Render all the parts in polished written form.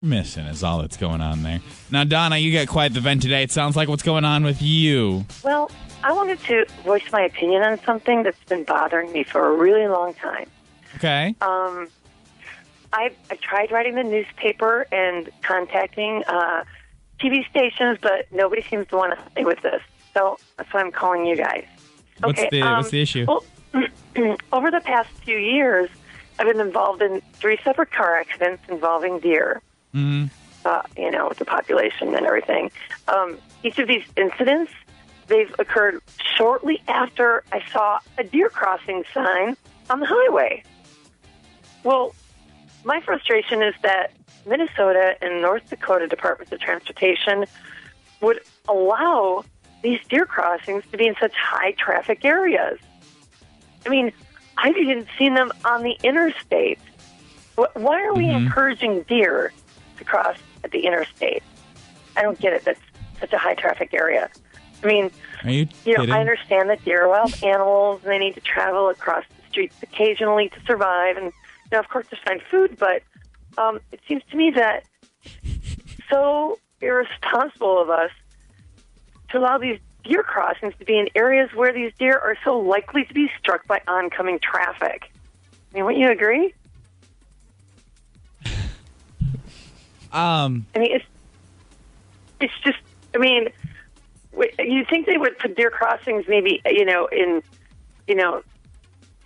Missing is all that's going on there. Now, Donna, you got quite the vent today. It sounds like what's going on with you. Well, I wanted to voice my opinion on something that's been bothering me for a really long time. Okay. I tried writing the newspaper and contacting TV stations, but nobody seems to want to stay with this. So that's why I'm calling you guys. What's the issue? Well, over the past few years, I've been involved in 3 separate car accidents involving deer. Mm-hmm. With the population and everything. Each of these incidents, they've occurred shortly after I saw a deer crossing sign on the highway. Well, my frustration is that Minnesota and North Dakota Departments of Transportation would allow these deer crossings to be in such high traffic areas. I mean, I've even seen them on the interstate. Why are we encouraging deer to cross at the interstate? I don't get it. That's such a high traffic area. I mean, I understand that deer are wild animals and they need to travel across the streets occasionally to survive and, of course, to find food. But it seems to me that so irresponsible of us to allow these deer crossings to be in areas where these deer are so likely to be struck by oncoming traffic. I mean, wouldn't you agree? I mean, it's just, I mean, you think they would put deer crossings maybe, in,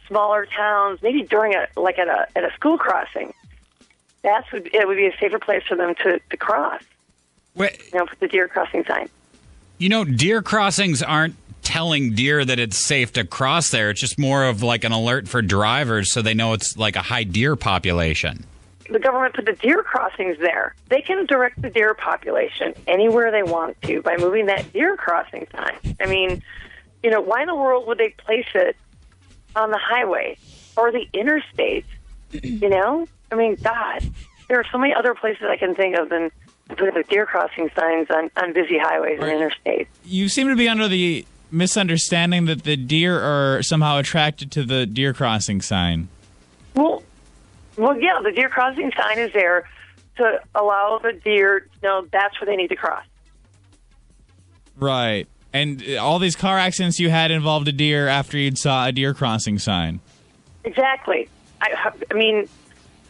smaller towns, maybe during at a school crossing. It would be a safer place for them to cross. Wait. Put the deer crossing sign. Deer crossings aren't telling deer that it's safe to cross there. It's just more of like an alert for drivers so they know it's like a high deer population. The government put the deer crossings there. They can direct the deer population anywhere they want to by moving that deer crossing sign. I mean, why in the world would they place it on the highway or the interstate? I mean, God, there are so many other places I can think of than putting the deer crossing signs on busy highways and interstates. You seem to be under the misunderstanding that the deer are somehow attracted to the deer crossing sign. Well, yeah, the deer crossing sign is there to allow the deer to know that's where they need to cross. Right. And all these car accidents you had involved a deer after you'd saw a deer crossing sign. Exactly. I mean,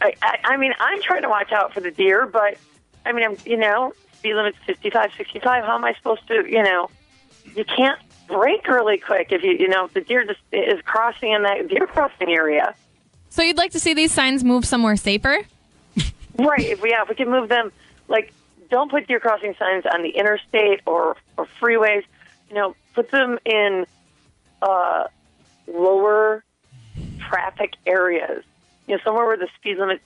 I'm trying to watch out for the deer, but, I mean, speed limit's 55, 65. How am I supposed to, you can't brake really quick if if the deer just is crossing in that deer crossing area. So you'd like to see these signs move somewhere safer? Right. If we can move them, don't put deer crossing signs on the interstate or freeways. Put them in lower traffic areas. Somewhere where the speed limit's,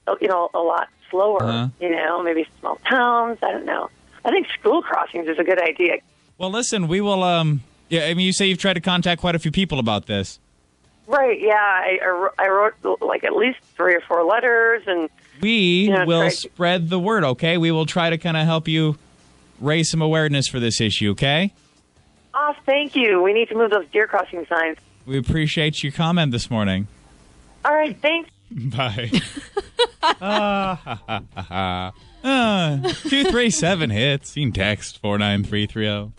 a lot slower. Maybe small towns. I don't know. I think school crossings is a good idea. Well, listen, we will. You say you've tried to contact quite a few people about this. Right, yeah. I wrote at least 3 or 4 letters. And we will spread the word, okay? We will try to kind of help you raise some awareness for this issue, okay? Oh, thank you. We need to move those deer crossing signs. We appreciate your comment this morning. All right, thanks. Bye. 237 hits. You can text 49330.